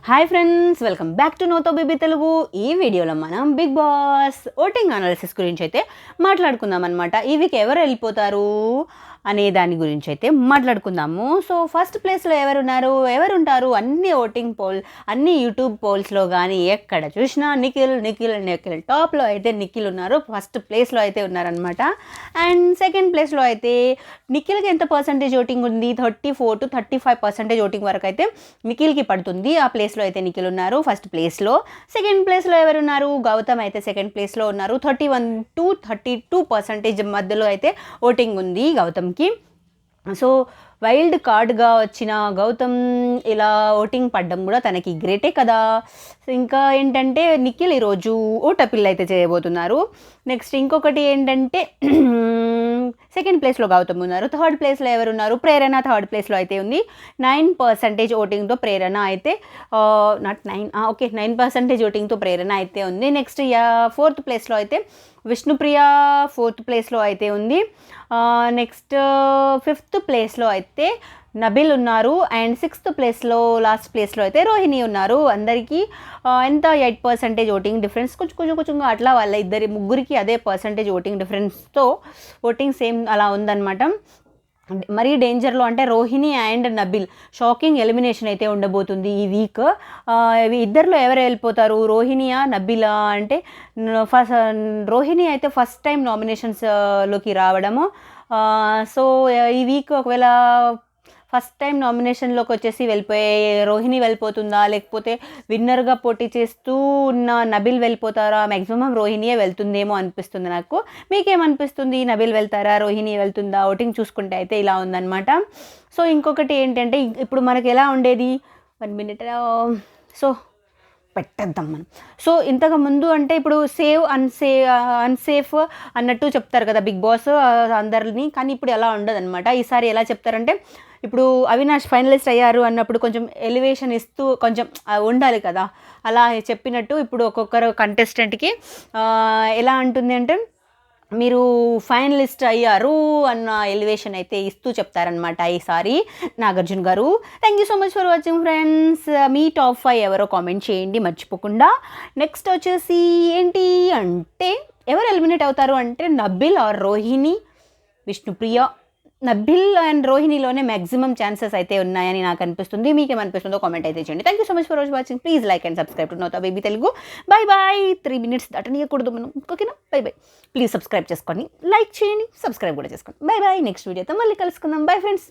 Hi friends, welcome back to నోతో baby Telugu. ఈ వీడియోలో మనం బిగ్ బాస్ ఓటింగ్ అనాలిసిస్ గురించి అయితే మాట్లాడుకుందాం అనమాట. ఈ వీక్ ఎవరు వెళ్ళిపోతారు అనే దాని గురించి అయితే మాట్లాడుకుందాము. సో ఫస్ట్ ప్లేస్లో ఎవరుంటారు అన్ని ఓటింగ్ అన్ని యూట్యూబ్ పోల్స్లో కానీ ఎక్కడ చూసినా నిఖిల్ టాప్లో అయితే నిఖిల్ ఉన్నారు. ఫస్ట్ ప్లేస్లో అయితే ఉన్నారనమాట. అండ్ సెకండ్ ప్లేస్లో అయితే నిఖిల్కి ఎంత పర్సంటేజ్ ఓటింగ్ ఉంది, 34 to 35% ఓటింగ్ వరకు అయితే నిఖిల్కి పడుతుంది. ఆ ప్లేస్లో అయితే నిఖిల్ ఉన్నారు ఫస్ట్ ప్లేస్లో. సెకండ్ ప్లేస్లో ఎవరున్నారు, గౌతమ్ అయితే సెకండ్ ప్లేస్లో ఉన్నారు. 31 to 32% మధ్యలో అయితే ఓటింగ్ ఉంది గౌతమ్కి. సో వైల్డ్ కార్డ్గా వచ్చిన గౌతమ్ ఇలా ఓటింగ్ పడ్డం కూడా తనకి గ్రేటే కదా. ఇంకా ఏంటంటే నిఖిల్ ఈరోజు ఓటపిల్ అయితే చేయబోతున్నారు. నెక్స్ట్ ఇంకొకటి ఏంటంటే సెకండ్ ప్లేస్లో గౌతమ్ ఉన్నారు. థర్డ్ ప్లేస్లో ఎవరున్నారు, ప్రేరణ థర్డ్ ప్లేస్లో అయితే ఉంది. 9% ఓటింగ్తో ప్రేరణ అయితే 9% ఓటింగ్తో ప్రేరణ అయితే ఉంది. నెక్స్ట్ ఫోర్త్ ప్లేస్లో అయితే విష్ణుప్రియ ఫోర్త్ ప్లేస్లో అయితే ఉంది. నెక్స్ట్ ఫిఫ్త్ ప్లేస్లో అయితే నబిల్ ఉన్నారు. అండ్ సిక్స్త్ ప్లేస్లో లాస్ట్ ప్లేస్లో అయితే రోహిణి ఉన్నారు. అందరికీ ఎంత 8% ఓటింగ్ డిఫరెన్స్, కొంచెంగా అట్లా వాళ్ళ ముగ్గురికి అదే పర్సంటేజ్ ఓటింగ్ డిఫరెన్స్తో ఓటింగ్ సేమ్ అలా ఉందన్నమాట. మరీ డేంజర్లో అంటే Rohini and Nabeel shocking elimination అయితే ఉండబోతుంది ఈ వీక్. ఇద్దరిలో ఎవరు వెళ్ళిపోతారు, రోహిణియా నబిలా అంటే రోహిణి అయితే ఫస్ట్ టైం నామినేషన్స్లోకి రావడము. సో ఈ వీక్ ఒకవేళ ఫస్ట్ టైం నామినేషన్లోకి వచ్చేసి వెళ్ళిపోయే రోహిణి వెళ్ళిపోతుందా, లేకపోతే విన్నర్గా పోటీ చేస్తూ ఉన్న నబిల్ వెళ్ళిపోతారా? మ్యాక్సిమం రోహిణియే వెళ్తుందేమో అనిపిస్తుంది నాకు. మీకేమనిపిస్తుంది, నబిల్ వెళ్తారా, రోహిణి వెళ్తుందా? ఓటింగ్ చూసుకుంటే అయితే ఇలా ఉందన్నమాట. సో ఇంకొకటి ఏంటంటే ఇప్పుడు మనకి ఎలా ఉండేది, 1 minute సో పెట్టేద్దాం మనం. సో ఇంతకు ముందు అంటే ఇప్పుడు అన్సేఫ్ అన్నట్టు చెప్తారు కదా బిగ్ బాస్ అందరిని, కానీ ఇప్పుడు ఎలా ఉండదన్నమాట. ఈసారి ఎలా చెప్తారంటే ఇప్పుడు అవినాష్ ఫైనలిస్ట్ అయ్యారు అన్నప్పుడు కొంచెం ఎలివేషన్ ఇస్తూ కొంచెం ఉండాలి కదా, అలా చెప్పినట్టు ఇప్పుడు ఒక్కొక్కరు కంటెస్టెంట్కి ఎలా అంటుంది అంటే మీరు ఫైనలిస్ట్ అయ్యారు అన్న ఎలివేషన్ అయితే ఇస్తూ చెప్తారనమాట ఈసారి నాగార్జున గారు. Thank you so much for watching friends. Me top 5 ఎవరో కామెంట్ చేయండి మర్చిపోకుండా. నెక్స్ట్ వచ్చేసి ఏంటి అంటే ఎవరు ఎలిమినేట్ అవుతారు అంటే నబిల్ ఆర్ రోహిణి, విష్ణుప్రియ. నబిల్ అండ్ రోహిణిలోనే మ్యాక్సిమం ఛాన్సెస్ అయితే ఉన్నాయని నాకు అనిపిస్తుంది. మీకేమనిపిస్తుందో కామెంట్ అయితే చేయండి. Thank you so much for watching. Please like and subscribe to నోతో బేబీ తెలుగు. బాయ్. 3 minutes దాటనీయకూడదు మనం, ఓకేనా? బై. ప్లీజ్ సబ్స్క్రైబ్ చేసుకొని లైక్ చేయండి, సబ్స్క్రైబ్ కూడా చేసుకోండి. బాయ్. నెక్స్ట్ వీడియోతో మళ్ళీ కలుసుకుందాం. Bye friends.